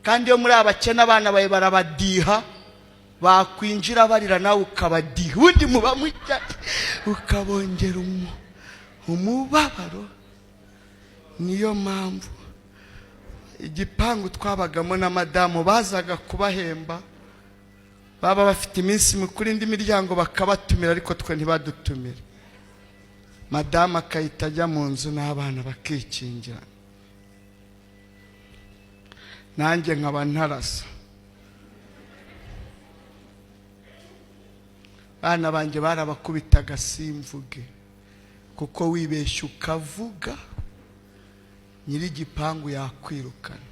kandi yo muri abakene abana bawe barabadiha, bakwinjira barira nawe ukabadiha, undi muba mujya ukabongera umubabaro. Niyo mpamvu igipangu twabagamo na madamu bazaga kubahemba, baba bafite iminsi mikuru indi miryango bakabatumira, ariko twe ntibadutumire. Madamu akahita ajya mu nzu n'abana bakikingira, nanjye nkaba ntarasa. Bana banjye barabakubitaga simvuge, kuko wibeshya ukavuga nyiri igipangu yakwirukana,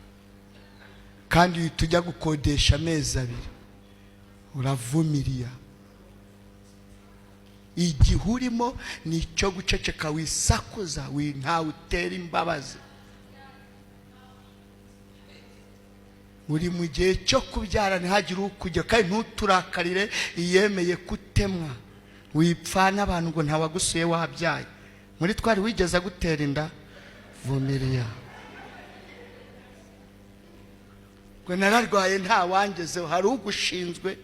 kandi tujya gukodesha amezi 2 uravumiriya. Igihe urimo nicyo guceceka, wisakuza, ntawe utera imbabazi. Uri mu gihe cyo kubyara ntihagire ukujya, kandi ntuturakarire iyemeye kutemwa. Wipfana abantu ngo ntawagusuye wabyaye. Muri twari wigeze gutera inda, vumiriya. Ngo nararwaye nta wangezeho, hari ugushinzwe.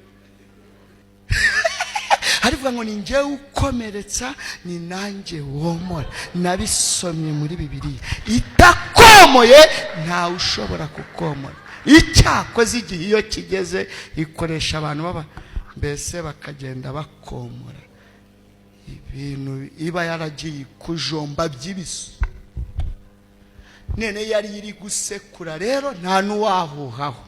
Harivuga ngo ni njyewe ukomeretsa, ni nanjye womora. Nabisomye muri Bibiliya. Itakomoye ntawe ushobora kukomora. Icyakoze igihe iyo kigeze ikoresha abantu baba mbese bakagenda bakomora ibintu iba yaragiye kujomba by'ibisu. Nene yari iri gusekura, rero nta nuwahuhaho.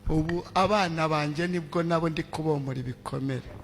Ubu abana banjye nibwo nabo ndi kubomora ibikomere.